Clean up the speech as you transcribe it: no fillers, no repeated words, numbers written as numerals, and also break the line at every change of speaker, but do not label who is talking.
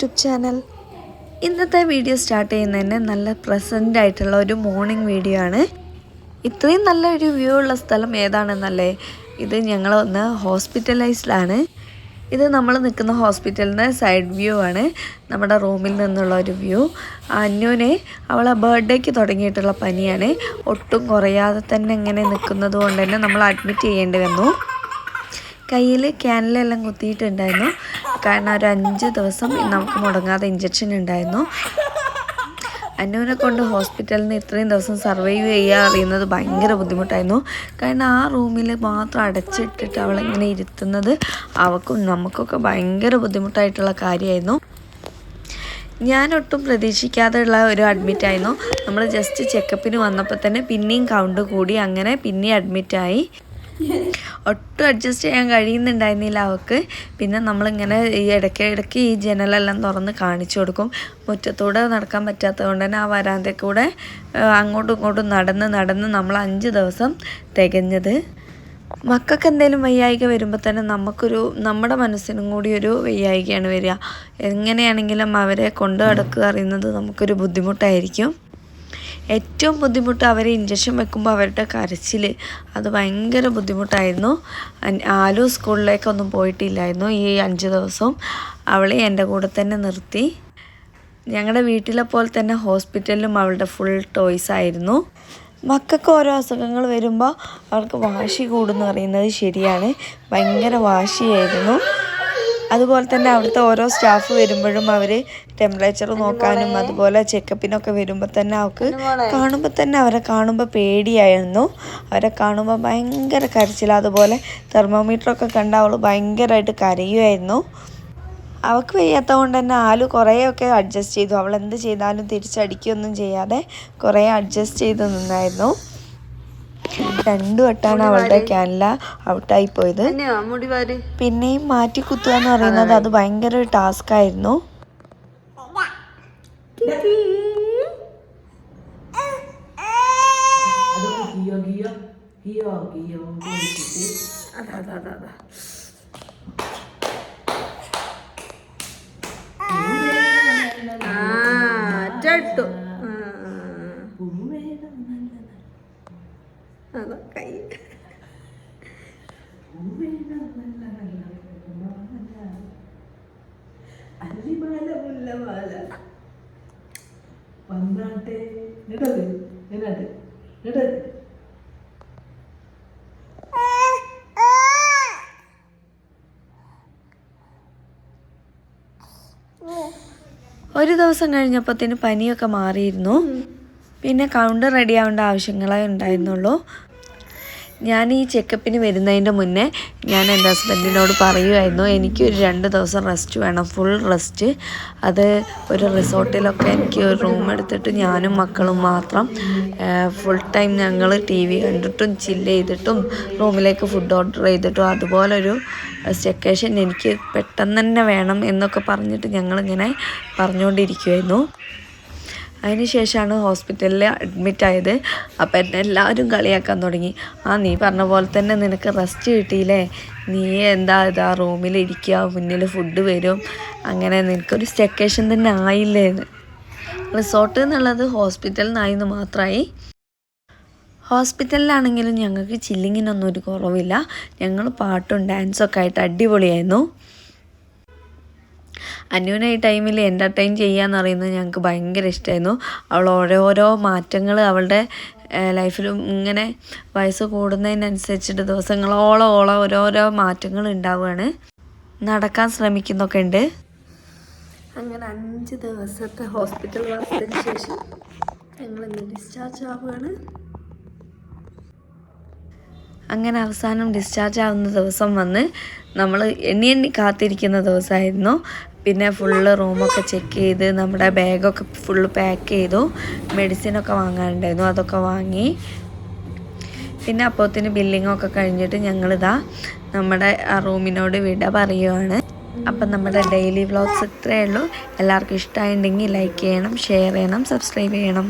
YouTube channel. ഇന്നത്തെ video start ചെയ്യുന്നതിന് നല്ല പ്രസൻ്റ് ആയിട്ടുള്ള ഒരു മോർണിംഗ് വീഡിയോ ആണ്. ഇത്രയും നല്ലൊരു വ്യൂ ഉള്ള സ്ഥലം ഏതാണെന്നല്ലേ? ഇത് ഞങ്ങൾ ഒന്ന് ഹോസ്പിറ്റലൈസ്ഡിലാണ്. ഇത് നമ്മൾ നിൽക്കുന്ന ഹോസ്പിറ്റലിൻ്റെ സൈഡ് വ്യൂ ആണ്, നമ്മുടെ റൂമിൽ നിന്നുള്ള ഒരു വ്യൂ. അന്നുവിന് അവളെ ബർത്ത്ഡേക്ക് തുടങ്ങിയിട്ടുള്ള പനിയാണ്. ഒട്ടും കുറയാതെ തന്നെ ഇങ്ങനെ നിൽക്കുന്നത് കൊണ്ട് തന്നെ നമ്മൾ അഡ്മിറ്റ് ചെയ്യേണ്ടി വന്നു. കയ്യിൽ ക്യാനിലെല്ലാം കുത്തിയിട്ടുണ്ടായിരുന്നു. കാരണം ഒരു 5 ദിവസം നമുക്ക് മുടങ്ങാതെ ഇഞ്ചക്ഷൻ ഉണ്ടായിരുന്നു. അന്നുവിനെ കൊണ്ട് ഹോസ്പിറ്റലിൽ നിന്ന് ഇത്രയും ദിവസം സർവൈവ് ചെയ്യുക അറിയുന്നത് ഭയങ്കര ബുദ്ധിമുട്ടായിരുന്നു. കാരണം ആ റൂമിൽ മാത്രം അടച്ചിട്ടിട്ട് അവളിങ്ങനെ ഇരുത്തുന്നത് അവൾക്കും നമുക്കൊക്കെ ഭയങ്കര ബുദ്ധിമുട്ടായിട്ടുള്ള കാര്യമായിരുന്നു. ഞാനൊട്ടും പ്രതീക്ഷിക്കാതെയുള്ള ഒരു അഡ്മിറ്റായിരുന്നു. നമ്മൾ ജസ്റ്റ് ചെക്കപ്പിന് വന്നപ്പോൾ തന്നെ പിന്നെയും കൗണ്ട് കൂടി, അങ്ങനെ പിന്നെയും അഡ്മിറ്റായി. ഒട്ടും അഡ്ജസ്റ്റ് ചെയ്യാൻ കഴിയുന്നുണ്ടായിരുന്നില്ല അവൾക്ക്. പിന്നെ നമ്മളിങ്ങനെ ഈ ഇടയ്ക്കിടയ്ക്ക് ഈ ജനലെല്ലാം തുറന്ന് കാണിച്ചു കൊടുക്കും. മുറ്റത്തൂടെ നടക്കാൻ പറ്റാത്തത് കൊണ്ട് തന്നെ ആ വരാന്തയിൽ കൂടെ അങ്ങോട്ടും ഇങ്ങോട്ടും നടന്ന് നമ്മൾ 5 ദിവസം തികഞ്ഞത്. മക്കൾക്ക് എന്തെങ്കിലും വയ്യായിക വരുമ്പോൾ തന്നെ നമ്മുടെ മനസ്സിനും കൂടി ഒരു വയ്യായികയാണ് വരിക. എങ്ങനെയാണെങ്കിലും അവരെ കൊണ്ടു നടക്കുക അറിയുന്നത് നമുക്കൊരു ബുദ്ധിമുട്ടായിരിക്കും. ഏറ്റവും ബുദ്ധിമുട്ട് അവരെ ഇഞ്ചക്ഷൻ വെക്കുമ്പോൾ അവരുടെ കരച്ചിൽ, അത് ഭയങ്കര ബുദ്ധിമുട്ടായിരുന്നു. ആലു സ്കൂളിലേക്കൊന്നും പോയിട്ടില്ലായിരുന്നു ഈ 5 ദിവസവും. അവളെ എൻ്റെ കൂടെ തന്നെ നിർത്തി. ഞങ്ങളുടെ വീട്ടിലെ പോലെ തന്നെ ഹോസ്പിറ്റലിലും അവളുടെ ഫുൾ ടോയ്സ് ആയിരുന്നു. മക്കൾക്ക് ഓരോ അസുഖങ്ങൾ വരുമ്പോൾ അവർക്ക് വാശി കൂടുന്നു പറയുന്നത് ശരിയാണ്. ഭയങ്കര വാശിയായിരുന്നു. അതുപോലെ തന്നെ അവിടുത്തെ ഓരോ സ്റ്റാഫ് വരുമ്പോഴും അവർ ടെമ്പറേച്ചർ നോക്കാനും അതുപോലെ ചെക്കപ്പിനൊക്കെ വരുമ്പോൾ തന്നെ അവരെ കാണുമ്പോൾ പേടിയായിരുന്നു. അവരെ കാണുമ്പോൾ ഭയങ്കര കരച്ചിൽ. അതുപോലെ തെർമോമീറ്ററൊക്കെ കണ്ട അവൾ ഭയങ്കരമായിട്ട് കരയുമായിരുന്നു. അവൾക്ക് വയ്യാത്തത് കൊണ്ട് തന്നെ ആലു കുറേയൊക്കെ അഡ്ജസ്റ്റ് ചെയ്തു. അവൾ എന്ത് ചെയ്താലും തിരിച്ചടിക്കുകയൊന്നും ചെയ്യാതെ കുറേ അഡ്ജസ്റ്റ് ചെയ്ത് നിന്നായിരുന്നു. 2 വട്ടമാണ് അവളുടെ ക്യാനില ഔട്ടായി പോയത്. പിന്നെയും മാറ്റി കുത്തുക എന്ന് പറയുന്നത് അത് ഭയങ്കര ഒരു ടാസ്ക് ആയിരുന്നു. ഒരു ദിവസം കഴിഞ്ഞപ്പോഴത്തേന് പനിയൊക്കെ മാറിയിരുന്നു. പിന്നെ കൗണ്ടർ റെഡി ആവേണ്ട ആവശ്യങ്ങളേ ഉണ്ടായിരുന്നുള്ളൂ. ഞാൻ ഈ ചെക്കപ്പിന് വരുന്നതിൻ്റെ മുന്നേ ഞാൻ എൻ്റെ ഹസ്ബൻഡിനോട് പറയുമായിരുന്നു, എനിക്കൊരു 2 ദിവസം റെസ്റ്റ് വേണം, ഫുൾ റെസ്റ്റ്. അത് ഒരു റിസോർട്ടിലൊക്കെ എനിക്ക് ഒരു റൂം എടുത്തിട്ട് ഞാനും മക്കളും മാത്രം ഫുൾ ടൈം ഞങ്ങൾ TV കണ്ടിട്ടും ചില്ല് ചെയ്തിട്ടും റൂമിലേക്ക് ഫുഡ് ഓർഡർ ചെയ്തിട്ടും അതുപോലൊരു സ്റ്റെക്കേഷൻ എനിക്ക് പെട്ടെന്ന് തന്നെ വേണം എന്നൊക്കെ പറഞ്ഞിട്ട് ഞങ്ങളിങ്ങനെ പറഞ്ഞുകൊണ്ടിരിക്കുമായിരുന്നു. അതിന് ശേഷമാണ് ഹോസ്പിറ്റലിൽ അഡ്മിറ്റായത്. അപ്പം എന്നെ എല്ലാവരും കളിയാക്കാൻ തുടങ്ങി. നീ പറഞ്ഞ പോലെ തന്നെ നിനക്ക് റെസ്റ്റ് കിട്ടിയില്ലേ, നീ എന്താ ഇതാ റൂമിലിരിക്കുക, മുന്നിൽ ഫുഡ് വരും, അങ്ങനെ നിനക്കൊരു സ്റ്റെക്കേഷൻ തന്നെ ആയില്ലേന്ന്. റിസോർട്ട് എന്നുള്ളത് ഹോസ്പിറ്റലിൽ നിന്നായിരുന്നു മാത്രമായി. ഹോസ്പിറ്റലിലാണെങ്കിലും ഞങ്ങൾക്ക് ചില്ലിങ്ങിനൊന്നും ഒരു കുറവില്ല. ഞങ്ങൾ പാട്ടും ഡാൻസൊക്കെ ആയിട്ട് അടിപൊളിയായിരുന്നു. അന്നുവിനെ ഈ ടൈമിൽ എൻ്റർടൈൻ ചെയ്യാന്ന് പറയുന്നത് ഞങ്ങൾക്ക് ഭയങ്കര ഇഷ്ടമായിരുന്നു. അവൾ ഓരോരോ മാറ്റങ്ങൾ അവളുടെ ലൈഫിലും ഇങ്ങനെ വയസ്സ് കൂടുന്നതിനനുസരിച്ചിട്ട് ദിവസങ്ങളോളം ഓരോരോ മാറ്റങ്ങൾ ഉണ്ടാവുകയാണ്. നടക്കാൻ ശ്രമിക്കുന്നൊക്കെ ഉണ്ട്. അങ്ങനെ 5 ദിവസത്തെ ഹോസ്പിറ്റൽ വാസത്തിന് ശേഷം ഞങ്ങളിന്ന് ഡിസ്ചാർജ് ആവുകയാണ്. അങ്ങനെ അവസാനം ഡിസ്ചാർജ് ആവുന്ന ദിവസം വന്ന് നമ്മൾ എണ്ണി കാത്തിരിക്കുന്ന ദിവസമായിരുന്നു. പിന്നെ ഫുള്ള് റൂമൊക്കെ ചെക്ക് ചെയ്ത് നമ്മുടെ ബാഗൊക്കെ ഫുള്ള് പാക്ക് ചെയ്തു. മെഡിസിനൊക്കെ വാങ്ങാനുണ്ടായിരുന്നു, അതൊക്കെ വാങ്ങി. പിന്നെ അപ്പോഴത്തേന് ബില്ലിങ്ങൊക്കെ കഴിഞ്ഞിട്ട് ഞങ്ങളിതാ നമ്മുടെ ആ റൂമിനോട് വിട പറയുവാണ്. അപ്പം നമ്മുടെ ഡെയിലി വ്ളോഗ്സ് ഇത്രയേ ഉള്ളൂ. എല്ലാവർക്കും ഇഷ്ടമായിട്ടുണ്ടെങ്കിൽ ലൈക്ക് ചെയ്യണം, ഷെയർ ചെയ്യണം, സബ്സ്ക്രൈബ് ചെയ്യണം.